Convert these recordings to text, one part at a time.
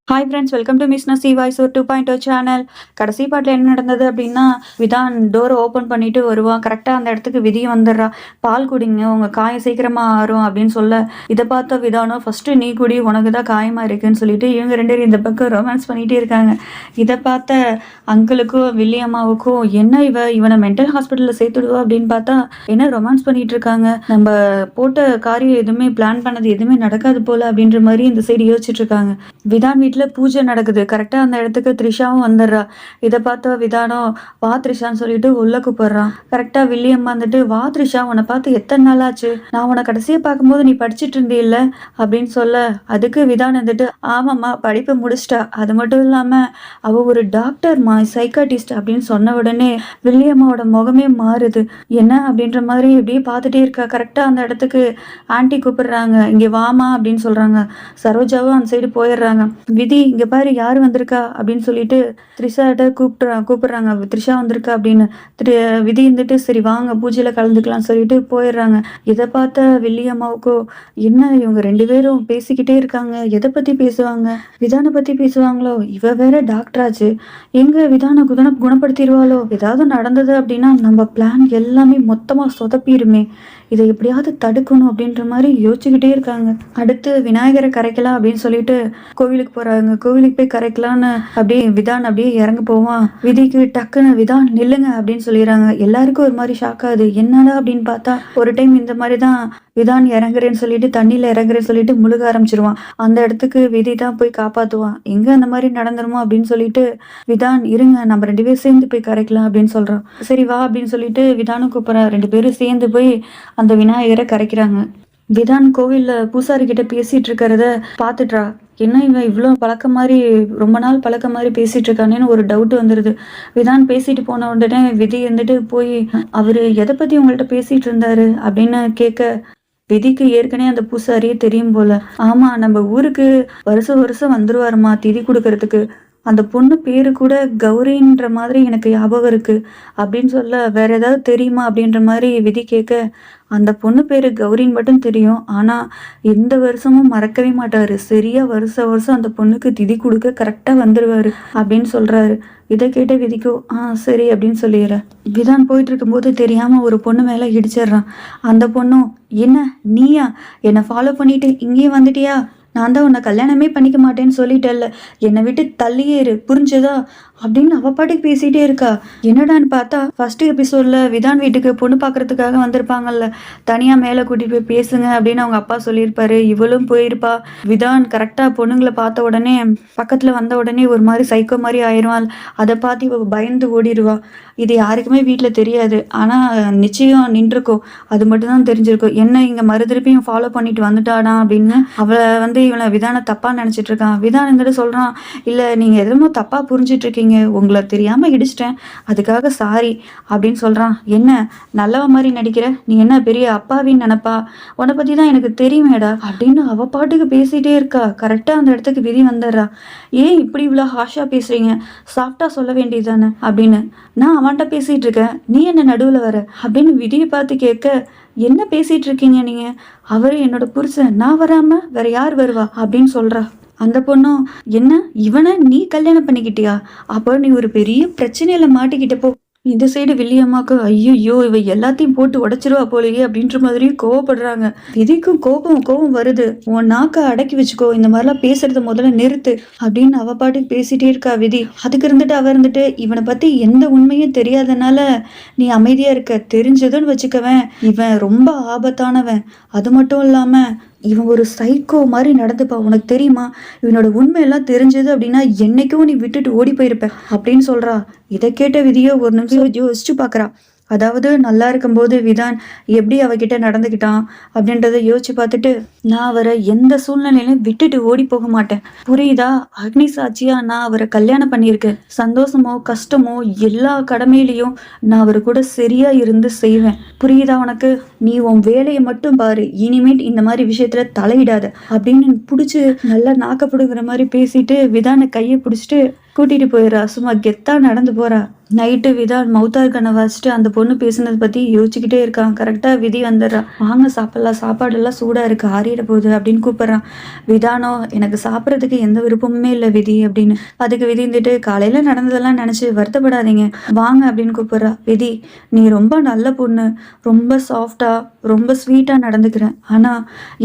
Hi friends, welcome to miss Nasi voice ஒரு 2.0 channel. கடைசி பாட்டில் என்ன நடந்தது அப்படின்னா, விதான் டோரை ஓப்பன் பண்ணிட்டு வருவான். கரெக்டாக அந்த இடத்துக்கு விதியும் வந்துடுறா. பால் குடிங்க, உங்கள் காயம் சீக்கிரமாக ஆறும் அப்படின்னு சொல்ல, இதை பார்த்த விதானோ ஃபஸ்ட்டு நீ குடி, உனக்கு தான் காயமாக இருக்குன்னு சொல்லிட்டு இவங்க ரெண்டு பேரும் இந்த பக்கம் ரொமான்ஸ் பண்ணிகிட்டே இருக்காங்க. இதை பார்த்த அங்கிளுக்கும் வில்லியம்மாவுக்கும் என்ன இவனை மென்டல் ஹாஸ்பிட்டலில் சேர்த்துடுவா அப்படின்னு பார்த்தா என்ன ரொமான்ஸ் பண்ணிட்டு இருக்காங்க. நம்ம போட்ட காரியம் எதுவுமே பிளான் பண்ணது எதுவுமே நடக்காது போல அப்படின்ற மாதிரி இந்த சைடு யோசிச்சுட்டு இருக்காங்க. விதான் வீட்டில் பூஜை நடக்குது. கரெக்டாக அந்த இடத்துக்கு த்ரிஷாவும் வந்துடுறா. இதை பார்த்த விதானோ வா த்ரிஷான்னு சொல்லிட்டு உள்ள கூப்பிடுறான். கரெக்டாக வில்லியம்மா வந்துட்டு வா த்ரிஷா, உன்னை பார்த்து எத்தனை நாள் ஆச்சு, நான் உன்னை கடைசியாக பார்க்கும்போது நீ படிச்சுட்டு இருந்தீல்ல அப்படின்னு சொல்ல, அதுக்கு விதான் வந்துட்டு ஆமாம்மா படிப்பை முடிச்சிட்டா, அது மட்டும் இல்லாமல் அவள் ஒரு டாக்டர்மா, சைக்காட்டிஸ்ட் அப்படின்னு சொன்ன உடனே வில்லியம்மாவோட முகமே மாறுது. என்ன அப்படின்ற மாதிரி எப்படியே பார்த்துட்டே இருக்கா. கரெக்டாக அந்த இடத்துக்கு ஆன்ட்டி கூப்பிடுறாங்க, இங்கே வாமா அப்படின்னு சொல்கிறாங்க. சரோஜாவும் அந்த சைடு போயிடுறாங்க. விதி இங்கே பாரு யார் வந்திருக்கா அப்படின்னு சொல்லிட்டு த்ரிஷாட்ட கூப்பிடுறாங்க. த்ரிஷா வந்திருக்கா அப்படின்னு. விதி இருந்துட்டு சரி வாங்க பூஜையில் கலந்துக்கலாம்னு சொல்லிட்டு போயிடுறாங்க. இதை பார்த்த வில்லியம்மாவுக்கோ என்ன இவங்க ரெண்டு பேரும் பேசிக்கிட்டே இருக்காங்க, எதை பற்றி பேசுவாங்க, விதானை பற்றி பேசுவாங்களோ, இவ வேற டாக்டராச்சு, எங்க விதானை குணப்படுத்திடுவாளோ, ஏதாவது நடந்தது அப்படின்னா நம்ம பிளான் எல்லாமே மொத்தமாக சொதப்பிடுமே, இதை எப்படியாவது தடுக்கணும் அப்படின்ற மாதிரி யோசிச்சுக்கிட்டே இருக்காங்க. அடுத்து விநாயகரை கரைக்கலாம் அப்படின்னு சொல்லிட்டு கோவிலுக்கு போறாங்க. கோவிலுக்கு போய் கரைக்கலான்னு அப்படியே விதான் அப்படியே இறங்க போவான். விதிக்கு டக்குன்னு விதான் நில்லுங்க அப்படின்னு சொல்லிடுறாங்க. எல்லாருக்கும் ஒரு மாதிரி ஷாக் ஆகுது. என்னடா அப்படின்னு பார்த்தா ஒரு டைம் இந்த மாதிரி தான் விதான் இறங்குறேன்னு சொல்லிட்டு தண்ணியில் இறங்குறேன்னு சொல்லிட்டு முழுக ஆரம்பிச்சிருவான். அந்த இடத்துக்கு விதி தான் போய் காப்பாற்றுவான். எங்கே அந்த மாதிரி நடந்துருமோ அப்படின்னு சொல்லிட்டு விதான் இருங்க நம்ம ரெண்டு பேரும் சேர்ந்து போய் கரைக்கலாம் அப்படின்னு சொல்கிறான். சரி வா அப்படின்னு சொல்லிட்டு விதானும் கூப்பிட்றான். ரெண்டு பேரும் சேர்ந்து போய் அந்த விநாயகரை கரைக்கிறாங்க. விதான் கோவிலில் பூசாரி கிட்ட பேசிட்டு இருக்கிறத பார்த்துட்றா. என்ன இவன் இவ்வளோ பழக்க மாதிரி ரொம்ப நாள் பழக்க மாதிரி பேசிட்டு இருக்கானேன்னு ஒரு டவுட் வந்துடுது. விதான் பேசிட்டு போன உடனே விதி வந்துட்டு போய் அவர் எதை பற்றி உங்கள்கிட்ட பேசிட்டு இருந்தாரு அப்படின்னு கேட்க, விதிக்கு ஏற்கனவே அந்த பூசாரியே தெரியும் போல. ஆமா நம்ம ஊருக்கு வருஷம் வருஷம் வந்துருவாருமா திதி கொடுக்கறதுக்கு, அந்த பொண்ணு பேரு கூட கௌரின்ற மாதிரி எனக்கு ஞாபகம் இருக்கு அப்படின்னு சொல்ல, வேற ஏதாவது தெரியுமா அப்படின்ற மாதிரி விதி கேட்க, அந்த பொண்ணு பேரு கௌரின்னு மட்டும் தெரியும், ஆனா எந்த வருஷமும் மறக்கவே மாட்டாரு, சரியா வருஷம் வருஷம் அந்த பொண்ணுக்கு திதி கொடுக்க கரெக்டா வந்துருவாரு அப்படின்னு சொல்றாரு. இதை கேட்ட விதிக்கும் சரி அப்படின்னு சொல்லிடுறேன். விதான் போயிட்டு இருக்கும்போது தெரியாம ஒரு பொண்ணு மேல இடிச்சிடுறான். அந்த பொண்ணும் என்ன நீயா என்னை ஃபாலோ பண்ணிட்டு இங்கேயே வந்துட்டியா, நான் தான் உன்னை கல்யாணமே பண்ணிக்க மாட்டேன்னு சொல்லிட்டேல்ல, என்னை விட்டு தள்ளியே இரு புரிஞ்சதா அப்படின்னு அவ பாட்டுக்கு பேசிகிட்டே இருக்கா. என்னடான்னு பார்த்தா ஃபர்ஸ்ட் எபிசோடில் விதான் வீட்டுக்கு பொண்ணு பார்க்கறதுக்காக வந்திருப்பாங்கல்ல, தனியாக மேலே கூட்டிகிட்டு போய் பேசுங்க அப்படின்னு அவங்க அப்பா சொல்லியிருப்பாரு. இவளும் போயிருப்பா. விதான் கரெக்டாக பொண்ணுங்களை பார்த்த உடனே பக்கத்தில் வந்த உடனே ஒரு மாதிரி சைக்கோ மாதிரி ஆயிடுவாள். அதை பார்த்து இவ பயந்து ஓடிடுவா. இது யாருக்குமே வீட்டில் தெரியாது, ஆனால் நிச்சயம் நின்றுருக்கோம், அது மட்டும்தான் தெரிஞ்சிருக்கும். என்ன இங்கே மறுதிருப்பியும் ஃபாலோ பண்ணிட்டு வந்துட்டானா அப்படின்னு அவளை இவனை விதானை தப்பாக நினச்சிட்டு இருக்கான். விதான் இருந்துட்டு சொல்கிறான், இல்லை நீங்கள் எதுவும் தப்பாக புரிஞ்சிட்டு இருக்கீங்க, உங்களை தெரியாமல் இடிச்சிட்டேன், அதுக்காக சாரி அப்படின்னு சொல்கிறான். என்ன நல்லவ மாதிரி நடிக்கிற, நீ என்ன பெரிய அப்பாவின்னு நினப்பா, உன்னை பற்றி தான் எனக்கு தெரியுமேடா அப்படின்னு அவ பாட்டுக்கு பேசிகிட்டே இருக்கா. கரெக்டாக அந்த இடத்துக்கு விதி வந்துடுறா. ஏன் இப்படி இவ்வளோ ஹாஷாக பேசுகிறீங்க, சாஃப்டாக சொல்ல வேண்டியது தானே அப்படின்னு. நான் அவன்கிட்ட பேசிகிட்டு இருக்கேன், நீ என்ன நடுவில் வர அப்படின்னு விதியை பார்த்து கேட்க, என்ன பேசிகிட்டு இருக்கீங்க நீங்கள், அவர் என்னோட புருஷன், நான் வராமல் வேற யார் வருவா அப்படின்னு சொல்கிறா. அந்த பொண்ணும் என்ன இவனை நீ கல்யாணம் பண்ணிக்கிட்டியா, அப்போ நீ ஒரு பெரிய பிரச்சனையில மாட்டிக்கிட்டப்போ. இந்த சைடு வில்லியம்மாக்கு ஐயோ இவ எல்லாத்தையும் போட்டு உடைச்சிருவா போலயே அப்படின்ற மாதிரி கோவப்படுறாங்க. விதிக்கும் கோபம் வருது. உன் நாக்க அடக்கி வச்சுக்கோ, இந்த மாதிரிலாம் பேசுறத முதல்ல நிறுத்து அப்படின்னு அவ பாட்டுக்கு பேசிட்டே இருக்கா விதி. அதுக்கு இருந்துட்டு அவ இருந்துட்டு இவனை பத்தி எந்த உண்மையும் தெரியாதனால நீ அமைதியா இருக்க, தெரிஞ்சதுன்னு வச்சுக்கவன் இவன் ரொம்ப ஆபத்தானவன், அது மட்டும் இல்லாம இவன் ஒரு சைக்கோ மாதிரி நடந்துப்பா, உனக்கு தெரியுமா, இவனோட உண்மையெல்லாம் தெரிஞ்சது அப்படின்னா என்னைக்கும் நீ விட்டுட்டு ஓடி போயிருப்ப அப்படின்னு சொல்றா. இதை கேட்ட விதியோ ஒரு நிமிஷம் யோசிச்சு பார்க்குறா. அதாவது நல்லா இருக்கும்போது விதான் எப்படி அவகிட்ட நடந்துக்கிட்டான் அப்படின்றத யோசிச்சு பார்த்துட்டு, நான் அவரை எந்த சூழ்நிலையிலும் விட்டுட்டு ஓடி போக மாட்டேன், புரியுதா, அக்னி சாட்சியா நான் அவரை கல்யாணம் பண்ணியிருக்கேன், சந்தோஷமோ கஷ்டமோ எல்லா கடமையிலையும் நான் அவரு கூட சரியா இருந்து செய்வேன், புரியுதா உனக்கு நீ உன் வேலையை மட்டும் பாரு, இனிமேட் இந்த மாதிரி விஷயத்துல தலையிடாத அப்படின்னு பிடிச்சி நல்லா நாக்கப்படுங்கிற மாதிரி பேசிட்டு விதான கையை பிடிச்சிட்டு கூட்டிட்டு போயிடுறா. சும்மா கெத்தா நடந்து போறா. நைட்டு விதான் மௌத்தார் கண்ணை வாசிச்சுட்டு அந்த பொண்ணு பேசுனதை பத்தி யோசிச்சுக்கிட்டே இருக்கான். கரெக்டா விதி வந்துடுறான். வாங்க சாப்பிடலாம், சாப்பாடெல்லாம் சூடா இருக்கு, ஆறிட போகுது அப்படின்னு கூப்பிடுறான். விதானோ எனக்கு சாப்பிட்றதுக்கு எந்த விருப்பமுமே இல்லை விதி அப்படின்னு. அதுக்கு விதி இருந்துட்டு காலையில நடந்ததெல்லாம் நினைச்சு வருத்தப்படாதீங்க வாங்க அப்படின்னு கூப்பிடுறா. விதி நீ ரொம்ப நல்ல பொண்ணு, ரொம்ப சாஃப்டா ரொம்ப ஸ்வீட்டா நடந்துக்கிறேன். ஆனா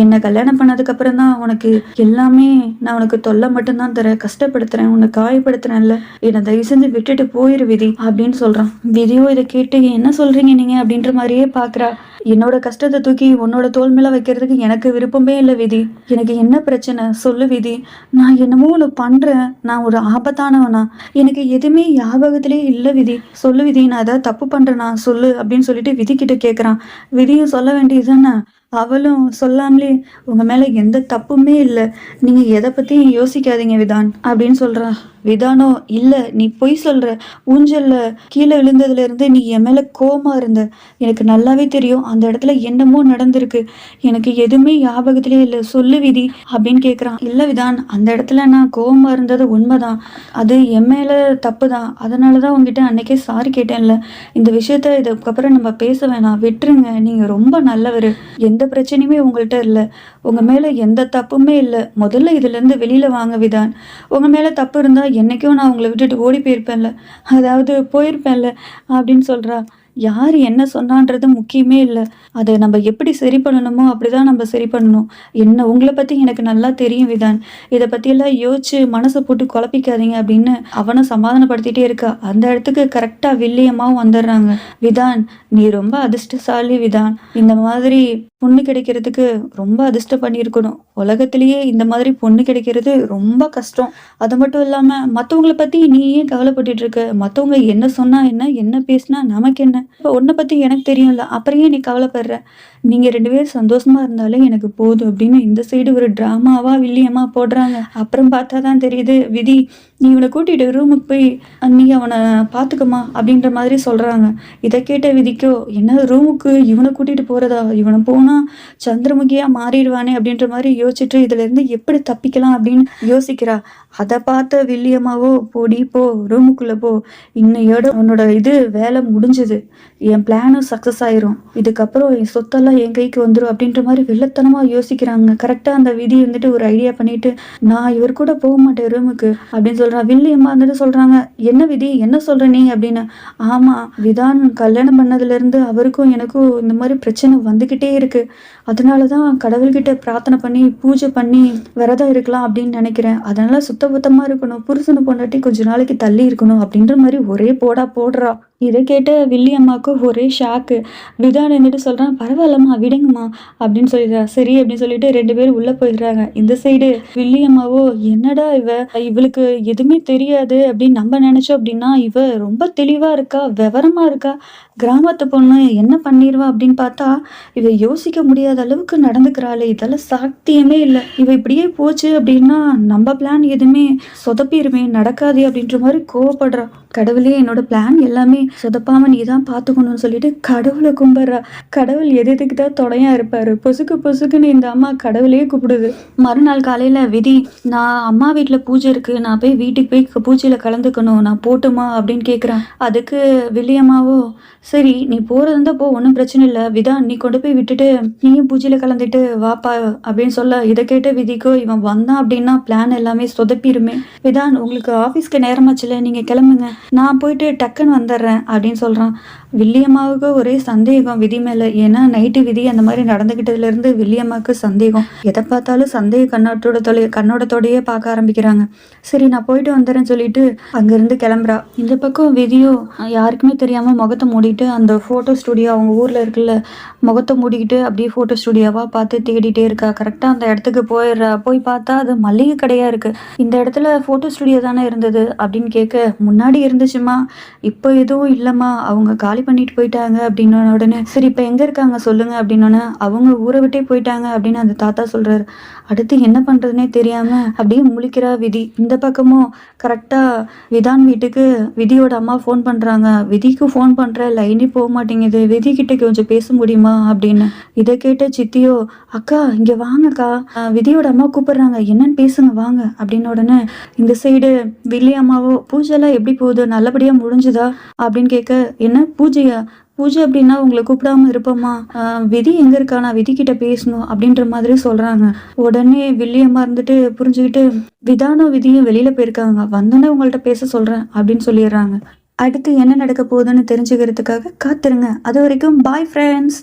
என்னை கல்யாணம் பண்ணதுக்கு அப்புறம் தான் உனக்கு எல்லாமே நான் உனக்கு தொல்லை மட்டும்தான் தரேன், கஷ்டப்படுத்துறேன், உன்னை காயப்படுத்துறேன்ல, என்னை தயவு செஞ்சு விட்டுட்டு போயிரு விதி அப்படின்னு சொல்றான். விதியோ இதை கேட்டு என்ன சொல்றீங்க நீங்க அப்படின்ற மாதிரியே பாக்குறா. என்னோட கஷ்டத்தை தூக்கி உன்னோட தோல் மேல வைக்கிறதுக்கு எனக்கு விருப்பமே இல்லை விதி. எனக்கு என்ன பிரச்சனை சொல்லு விதி. நான் என்னமோ ஒன்று பண்றேன், நான் ஒரு ஆபத்தானவனா, எனக்கு எதுவுமே ஞாபகத்திலே இல்லை விதி. சொல்லு விதி, நான் ஏதாவது தப்பு பண்றேனா சொல்லு அப்படின்னு சொல்லிட்டு விதி கிட்ட கேட்குறான். விதியும் சொல்ல வேண்டியதுதானே. அவளும் சொல்லாமலே உங்க மேல எந்த தப்புமே இல்லை, நீங்க எதை பத்தியும் யோசிக்காதீங்க விதான் அப்படின்னு சொல்றா. விதானோ இல்ல நீ பொய் சொல்ற, ஊஞ்சல்ல கீழே விழுந்ததுல இருந்து நீ என் மேல கோவமா இருந்த, எனக்கு நல்லாவே தெரியும் அந்த இடத்துல என்னமோ நடந்திருக்கு, எனக்கு எதுவுமே ஞாபகத்திலே இல்லை சொல்லு விதி அப்படின்னு கேட்குறான். இல்லை விதான், அந்த இடத்துல நான் கோவமா இருந்தது உண்மைதான், அது என் மேல தப்பு தான், அதனாலதான் உங்ககிட்ட அன்னைக்கே சாரி கேட்டேன்ல, இந்த விஷயத்த இதுக்கப்புறம் நம்ம பேச வேணாம் விட்டுருங்க, நீங்க ரொம்ப நல்லவர், எந்த பிரச்சனையுமே உங்கள்கிட்ட இல்லை, உங்க மேல எந்த தப்புமே இல்லை, முதல்ல இதுல இருந்து வெளியில வாங்க விதான், உங்க மேல தப்பு இருந்தா என்னைக்கும் நான் உங்களை விட்டுட்டு ஓடி போயிருப்பேன்ல, அதாவது போயிருப்பேன்ல அப்படின்னு சொல்றா. யார் என்ன சொன்னான்றது முக்கியமே இல்லை, அதை நம்ம எப்படி சரி பண்ணணுமோ அப்படிதான் நம்ம சரி பண்ணணும். என்ன உங்களை பற்றி எனக்கு நல்லா தெரியும் விதான், இதை பற்றியெல்லாம் யோசிச்சு மனசை போட்டு குழப்பிக்காதீங்க அப்படின்னு அவனை சமாதானப்படுத்திட்டே இருக்கா. அந்த இடத்துக்கு கரெக்டாக வில்லியமாவும் வந்துடுறாங்க. விதான் நீ ரொம்ப அதிர்ஷ்டசாலி விதான், இந்த மாதிரி பொண்ணு கிடைக்கிறதுக்கு ரொம்ப அதிர்ஷ்டம் பண்ணியிருக்கணும், உலகத்திலேயே இந்த மாதிரி பொண்ணு கிடைக்கிறது ரொம்ப கஷ்டம். அது மட்டும் இல்லாமல் மற்றவங்களை பற்றி நீ ஏன் கவலைப்பட்டுட்டு இருக்க, மற்றவங்க என்ன சொன்னா என்ன, என்ன பேசினா நமக்கு என்ன, இப்போ உன்னை பற்றி எனக்கு தெரியும்ல, அப்புறம் ஏன் நீ கவலைப்படுற, நீங்கள் 2 பேரும் சந்தோஷமா இருந்தாலே எனக்கு போதும் அப்படின்னு இந்த சைடு ஒரு ட்ராமாவா வில்லியமா போடுறாங்க. அப்புறம் பார்த்தா தான் தெரியுது விதி நீ இவனை கூட்டிகிட்டு ரூமுக்கு போய் நீ அவனை பார்த்துக்கமா அப்படின்ற மாதிரி சொல்கிறாங்க. இதை கேட்ட விதிக்கோ என்ன ரூமுக்கு இவனை கூட்டிகிட்டு போகிறதா, இவனை போனால் சந்திரமுகியாக மாறிடுவானே அப்படின்ற மாதிரி யோசிச்சுட்டு இதுலேருந்து எப்படி தப்பிக்கலாம் அப்படின்னு யோசிக்கிறா. அதை பார்த்த வில்லியமாவோ போடி போ ரூமுக்குள்ளே போ, இன்னையோட உன்னோட வேலை முடிஞ்சுது, என் பிளானும் சக்ஸஸ் ஆயிரும், இதுக்கப்புறம் என் சொத்தெல்லாம் என் கைக்கு வந்துடும் அப்படின்ற மாதிரி வெள்ளத்தனமாக யோசிக்கிறாங்க. கரெக்டாக அந்த விதி வந்துட்டு ஒரு ஐடியா பண்ணிட்டு நான் இவர் கூட போக மாட்டேன் ரூமுக்கு அப்படின்னு சொல்கிறான். வில்லியம்மா வந்துட்டு சொல்கிறாங்க என்ன விதி என்ன சொல்கிற நீ அப்படின்னு. ஆமாம் விதான் கல்யாணம் பண்ணதுலேருந்து அவருக்கும் எனக்கும் இந்த மாதிரி பிரச்சனை வந்துக்கிட்டே இருக்குது, அதனால தான் கடவுள்கிட்ட பிரார்த்தனை பண்ணி பூஜை பண்ணி விரதம் இருக்கலாம் அப்படின்னு நினைக்கிறேன், அதனால சுத்தபத்தமாக இருக்கணும், புருஷனை பொண்டாட்டி கொஞ்ச நாளைக்கு தள்ளி இருக்கணும் அப்படின்ற மாதிரி ஒரே போடுறா. இதை கேட்ட வில்லியம்மாவுக்கு ஒரே ஷாக்கு. விதான் இருந்துட்டு சொல்கிறான் பரவாயில்லம்மா விடுங்கம்மா அப்படின்னு சொல்லிடுறா. சரி அப்படின்னு சொல்லிட்டு 2 பேரும் உள்ளே போயிடுறாங்க. இந்த சைடு வில்லியம்மாவோ என்னடா இவளுக்கு எதுவுமே தெரியாது அப்படின்னு நம்ம நினச்சோம் அப்படின்னா இவ ரொம்ப தெளிவாக இருக்கா, விவரமாக இருக்கா, கிராமத்து பொண்ணு என்ன பண்ணிடுவா அப்படின்னு பார்த்தா இவ யோசிக்க முடியாத அளவுக்கு நடந்துக்கிறாளே, இதெல்லாம் சாத்தியமே இல்லை, இவ இப்படியே போச்சு அப்படின்னா நம்ம பிளான் எதுவுமே சொதப்பிடுமே நடக்காதே அப்படின்ற மாதிரி கோவப்படுறா. கடவுளே என்னோட பிளான் எல்லாமே சொதப்பாம நீ தான் பார்த்துக்கணும்னு சொல்லிட்டு கடவுளை கும்பிட்றா. கடவுள் எதுக்கு தான் துணையா இருப்பாரு, பொசுக்குன்னு இந்த அம்மா கடவுளே கூப்பிடுது. மறுநாள் காலையில விதி நான் அம்மா வீட்டில் பூஜை இருக்கு, நான் போய் வீட்டுக்கு போய் பூஜையில கலந்துக்கணும், நான் போட்டுமா அப்படின்னு கேட்குறான். அதுக்கு வில்லியம்மாவோ சரி நீ போறதா போ ஒன்றும் பிரச்சனை இல்லை விதான், நீ கொண்டு போய் விட்டுட்டு நீயும் பூஜையில கலந்துட்டு வாப்பா அப்படின்னு சொல்ல இதை கேட்ட விதிக்கோ இவன் வந்தான் அப்படின்னா பிளான் எல்லாமே சொதப்பிடுமே. விதான் உங்களுக்கு ஆஃபீஸ்க்கு நேரமாச்சுல நீங்க கிளம்புங்க, நான் போயிட்டு டக்குன்னு வந்துடுறேன் அப்படின்னு சொல்றான். வில்லியம்மாவுக்கு ஒரே சந்தேகம் விதி மேல, ஏன்னா நைட்டு விதி அந்த மாதிரி நடந்துகிட்டதுல இருந்து வில்லியம்மாவுக்கு சந்தேகம், எதை பார்த்தாலும் சந்தேக கண்ணோட்டத்தோடையே பார்க்க ஆரம்பிக்கிறாங்க. சரி நான் போயிட்டு வந்துடுறேன்னு சொல்லிட்டு அங்கிருந்து கிளம்புறா. இந்த பக்கம் விதியோ யாருக்குமே தெரியாம முகத்தை மூடிட்டு அந்த போட்டோ ஸ்டுடியோ அவங்க ஊர்ல இருக்குல்ல முகத்தை மூடிக்கிட்டு அப்படியே போட்டோ ஸ்டுடியோவா பார்த்து தேடிட்டே இருக்கா. கரெக்டா அந்த இடத்துக்கு போயிடுறா. போய் பார்த்தா அது மளிகை கடையா இருக்கு. இந்த இடத்துல போட்டோ ஸ்டுடியோ தானே இருந்தது அப்படின்னு கேட்க முன்னாடி இருந்துச்சுமா, இப்போ எதுவும் இல்லைம்மா, அவங்க காலி பண்ணிட்டு போயிட்டாங்க அப்படின்ன உடனே, சரி இப்போ எங்கே இருக்காங்க சொல்லுங்க அப்படின்னோடனே, அவங்க ஊரை விட்டே போயிட்டாங்க அப்படின்னு அந்த தாத்தா சொல்றாரு. அடுத்து என்ன பண்றதுனே தெரியாம அப்படியே முழிக்கிறா விதி. இந்த பக்கமும் கரெக்டா விதான் வீட்டுக்கு விதியோட அம்மா ஃபோன் பண்றாங்க. விதிக்கு ஃபோன் பண்ற லைனே போக மாட்டேங்குது. விதி கிட்ட கொஞ்சம் பேச முடியுமா அப்படின்னு. இதை கேட்ட சித்தியோ, அக்கா இங்க வாங்கக்கா, விதியோட அம்மா கூப்பிடுறாங்க, என்னன்னு பேசுங்க வாங்க அப்படின்னு உடனே இந்த சைடு வில்லி அம்மாவோ, பூஜைலாம் எப்படி போகுது, நல்லபடியா முடிஞ்சுதா அப்படின்னு கேட்க, என்ன பூஜையா, பூஜை அப்படின்னா உங்களை கூப்பிடாம இருப்போமா, விதி எங்க இருக்கா, நான் விதி கிட்ட பேசணும் அப்படின்ற மாதிரி சொல்றாங்க. உடனே வில்லியம்மா இருந்துட்டு புரிஞ்சுக்கிட்டு, விதானும் விதியும் வெளியில போயிருக்காங்க, வந்தோடனே உங்கள்ட்ட பேச சொல்றேன் அப்படின்னு சொல்லிடுறாங்க. அடுத்து என்ன நடக்க போகுதுன்னு தெரிஞ்சுக்கிறதுக்காக காத்துருங்க. அது வரைக்கும் பாய் ஃப்ரெண்ட்ஸ்.